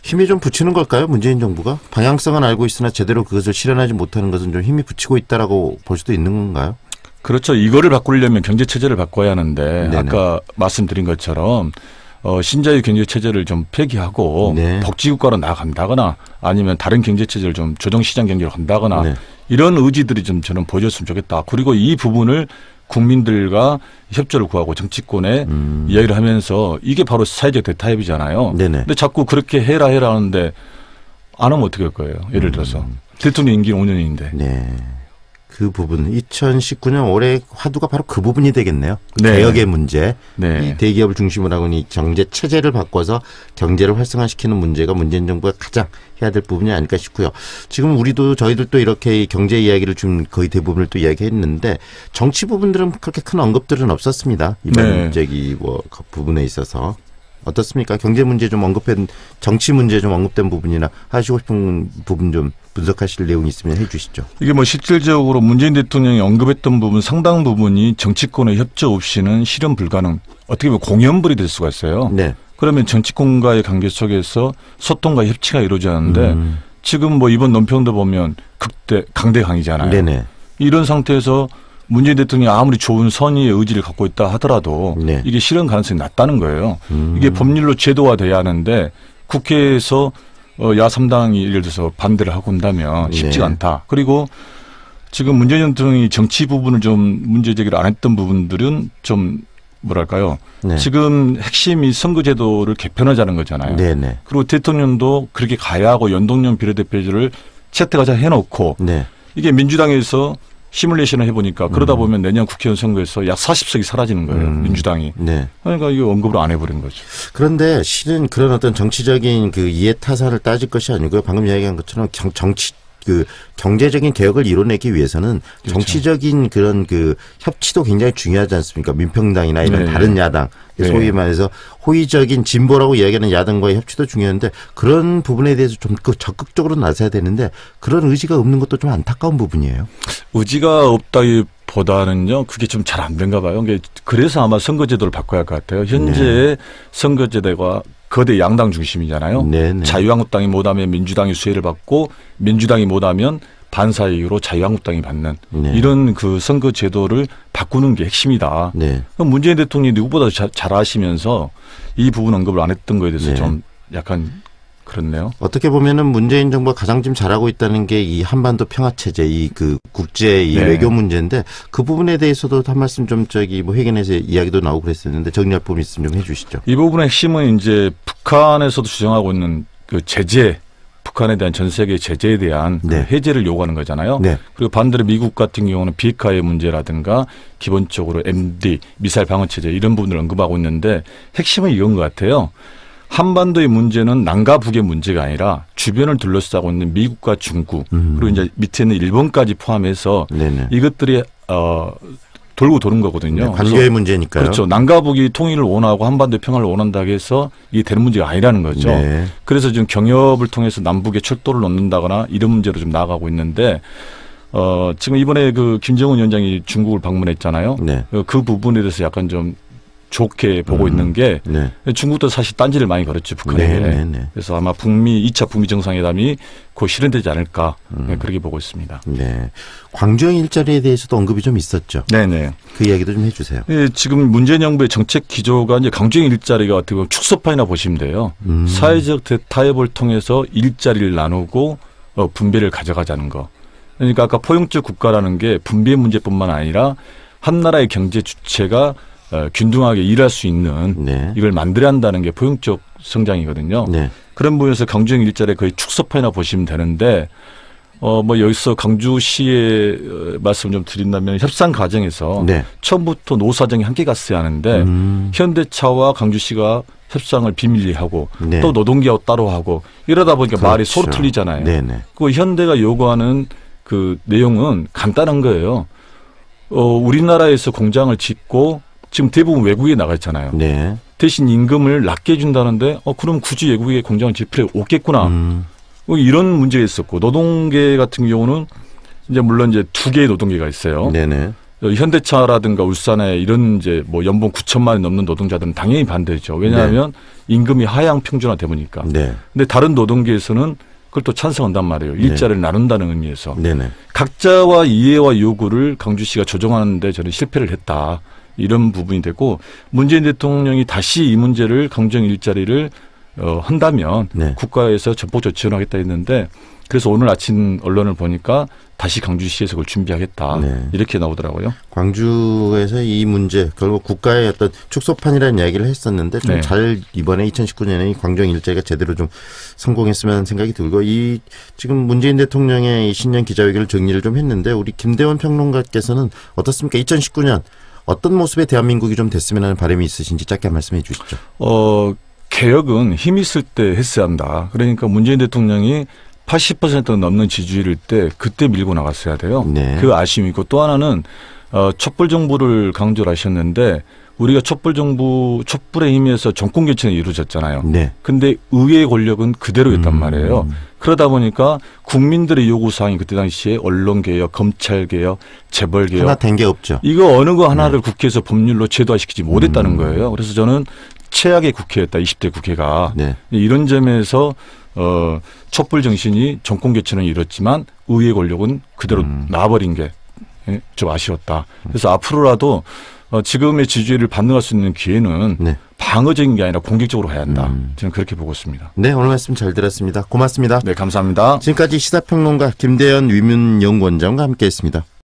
힘이 좀 붙이는 걸까요? 문재인 정부가? 방향성은 알고 있으나 제대로 그것을 실현하지 못하는 것은 좀 힘이 붙이고 있다라고 볼 수도 있는 건가요? 그렇죠. 이거를 바꾸려면 경제체제를 바꿔야 하는데 네네. 아까 말씀드린 것처럼 신자유 경제체제를 좀 폐기하고 네. 복지국가로 나아간다거나 아니면 다른 경제체제를 좀 조정시장 경제로 간다거나 네. 이런 의지들이 좀 저는 보여줬으면 좋겠다. 그리고 이 부분을 국민들과 협조를 구하고 정치권에 이야기를 하면서 이게 바로 사회적 대타협이잖아요. 네네. 근데 자꾸 그렇게 해라 하는데 안 하면 어떻게 할 거예요? 예를 들어서 대통령 임기는 5년인데. 네. 그 부분 2019년 올해 화두가 바로 그 부분이 되겠네요. 네. 개혁의 문제. 네. 이 대기업을 중심으로 하고 이 경제 체제를 바꿔서 경제를 활성화시키는 문제가 문재인 정부가 가장 해야 될 부분이 아닐까 싶고요. 지금 저희들도 이렇게 경제 이야기를 좀 거의 대부분을 또 이야기했는데 정치 부분들은 그렇게 큰 언급들은 없었습니다. 이번 네. 그 부분에 있어서. 어떻습니까? 경제 문제 좀 정치 문제 좀 언급된 부분이나 하시고 싶은 부분 좀 분석하실 내용이 있으면 해 주시죠. 이게 뭐 실질적으로 문재인 대통령이 언급했던 부분 상당 부분이 정치권의 협조 없이는 실현 불가능. 어떻게 보면 공연불이 될 수가 있어요. 네. 그러면 정치권과의 관계 속에서 소통과 협치가 이루어지는데 지금 뭐 이번 논평도 보면 강대강이잖아요. 네네. 이런 상태에서 문재인 대통령이 아무리 좋은 선의의 의지를 갖고 있다 하더라도 네. 이게 실현 가능성이 낮다는 거예요. 이게 법률로 제도화돼야 하는데 국회에서 야3당이 예를 들어서 반대를 하고 온다면 쉽지가 네. 않다. 그리고 지금 문재인 대통령이 정치 부분을 좀 문제 제기를 안 했던 부분들은 좀 뭐랄까요. 네. 지금 핵심이 선거제도를 개편하자는 거잖아요. 네네. 그리고 대통령도 그렇게 가야 하고 연동형 비례대표제를 채택하자 해놓고 네. 이게 민주당에서 시뮬레이션을 해보니까 그러다 보면 내년 국회의원 선거에서 약 40석이 사라지는 거예요. 민주당이. 네. 그러니까 이거 언급을 안 해버린 거죠. 그런데 실은 그런 어떤 정치적인 그 이해 타산을 따질 것이 아니고요. 방금 이야기한 것처럼 경제적인 개혁을 이뤄내기 위해서는 그렇죠. 정치적인 그런 그 협치도 굉장히 중요하지 않습니까? 민평당이나 이런 네. 다른 야당, 소위 말해서 호의적인 진보라고 이야기하는 야당과의 협치도 중요한데 그런 부분에 대해서 좀 적극적으로 나서야 되는데 그런 의지가 없는 것도 좀 안타까운 부분이에요. 의지가 없다기보다는요. 그게 좀 잘 안 된가 봐요. 그래서 아마 선거제도를 바꿔야 할 것 같아요. 현재의 선거제도가 거대 양당 중심이잖아요. 네네. 자유한국당이 못하면 민주당이 수혜를 받고 민주당이 못하면 반사이익으로 자유한국당이 받는 네. 이런 그 선거 제도를 바꾸는 게 핵심이다. 네. 그럼 문재인 대통령이 누구보다 잘 아시면서 이 부분 언급을 안 했던 거에 대해서 네. 좀 약간 그렇네요. 어떻게 보면은 문재인 정부가 가장 지금 잘하고 있다는 게 이 한반도 평화체제, 이 그 국제 이 네. 외교 문제인데 그 부분에 대해서도 한 말씀 좀 뭐 회견에서 이야기도 나오고 그랬었는데 정리할 부분 있으면 좀 해주시죠. 이 부분의 핵심은 이제 북한에서도 주장하고 있는 그 제재, 북한에 대한 전 세계 제재에 대한 네. 그 해제를 요구하는 거잖아요. 네. 그리고 반대로 미국 같은 경우는 비핵화의 문제라든가 기본적으로 MD, 미사일 방어 체제 이런 부분을 언급하고 있는데 핵심은 이건 것 같아요. 한반도의 문제는 남과 북의 문제가 아니라 주변을 둘러싸고 있는 미국과 중국 그리고 이제 밑에는 일본까지 포함해서 네네. 이것들이 돌고 도는 거거든요. 네, 관계의 문제니까요. 그렇죠. 남과 북이 통일을 원하고 한반도 평화를 원한다고 해서 이게 되는 문제가 아니라는 거죠. 네. 그래서 지금 경협을 통해서 남북의 철도를 놓는다거나 이런 문제로 좀 나아가고 있는데 지금 이번에 그 김정은 위원장이 중국을 방문했잖아요. 네. 그 부분에 대해서 약간 좀 좋게 보고 있는 게 네. 중국도 사실 딴지를 많이 걸었죠. 북한에게. 네. 그래서 아마 2차 북미 정상회담이 곧 실현되지 않을까 그렇게 보고 있습니다. 네. 광주형 일자리에 대해서도 언급이 좀 있었죠. 네네. 그 이야기도 좀 해주세요. 네, 지금 문재인 정부의 정책 기조가 이제 강주형 일자리가 어떻게 보면 축소판이나 보시면 돼요. 사회적 대타협을 통해서 일자리를 나누고 분배를 가져가자는 거. 그러니까 아까 포용적 국가라는 게 분배 문제뿐만 아니라 한 나라의 경제 주체가 균등하게 일할 수 있는 네. 이걸 만들어야 한다는 게 포용적 성장이거든요. 네. 그런 부분에서 강주형 일자리 거의 축소판이나 보시면 되는데 뭐 여기서 강주시의 말씀 좀 드린다면 협상 과정에서 네. 처음부터 노사정이 함께 갔어야 하는데 현대차와 강주시가 협상을 비밀리 하고 네. 또 노동계하고 따로 하고 이러다 보니까 그렇죠. 말이 서로 틀리잖아요. 네네. 그 현대가 요구하는 그 내용은 간단한 거예요. 우리나라에서 공장을 짓고 지금 대부분 외국에 나가 있잖아요. 네. 대신 임금을 낮게 해준다는데 그럼 굳이 외국에 공장을 질 필요 없겠구나. 이런 문제가 있었고 노동계 같은 경우는 이제 물론 이제 2개의 노동계가 있어요. 네네. 현대차라든가 울산에 이런 이제 뭐 연봉 9천만 원이 넘는 노동자들은 당연히 반대죠. 왜냐하면 임금이 하향 평준화돼 보니까. 네. 근데 다른 노동계에서는 그걸 또 찬성한단 말이에요. 일자리를 나눈다는 의미에서. 네네. 각자와 이해와 요구를 강주시가 조정하는데 저는 실패를 했다. 이런 부분이 되고 문재인 대통령이 다시 이 문제를 강정 일자리를 한다면 네. 국가에서 전폭적으로 지원하겠다 했는데 그래서 오늘 아침 언론을 보니까 다시 강주시에서 그걸 준비하겠다. 네. 이렇게 나오더라고요. 광주에서 이 문제 결국 국가의 어떤 축소판이라는 이야기를 했었는데 좀 네. 잘 이번에 2019년에 이 광정 일자리가 제대로 좀 성공했으면 생각이 들고 이 지금 문재인 대통령의 이 신년 기자회견을 정리를 좀 했는데 우리 김대원 평론가께서는 어떻습니까? 2019년 어떤 모습의 대한민국이 좀 됐으면 하는 바람이 있으신지 짧게 말씀해 주시죠. 개혁은 힘 있을 때 했어야 한다. 그러니까 문재인 대통령이 80% 넘는 지지율일 때 그때 밀고 나갔어야 돼요. 네. 그 아쉬움이고 또 하나는 촛불 정부를 강조를 하셨는데 우리가 촛불 정부 촛불의 힘에서 정권 교체가 이루어졌잖아요. 네. 근데 의회의 권력은 그대로였단 말이에요. 그러다 보니까 국민들의 요구사항이 그때 당시에 언론개혁, 검찰개혁, 재벌개혁. 하나 된 게 없죠. 이거 어느 거 하나를 국회에서 법률로 제도화시키지 못했다는 거예요. 그래서 저는 최악의 국회였다. 20대 국회가. 네. 이런 점에서 촛불 정신이 정권 교체는 이뤘지만 의회 권력은 그대로 놔버린 게 좀 아쉬웠다. 그래서 앞으로라도 지금의 지지율을 반등할 수 있는 기회는 네. 방어적인 게 아니라 공격적으로 해야 한다. 저는 그렇게 보고 있습니다. 네, 오늘 말씀 잘 들었습니다. 고맙습니다. 네, 감사합니다. 지금까지 시사평론가 김대현 위문연구원장과 함께했습니다.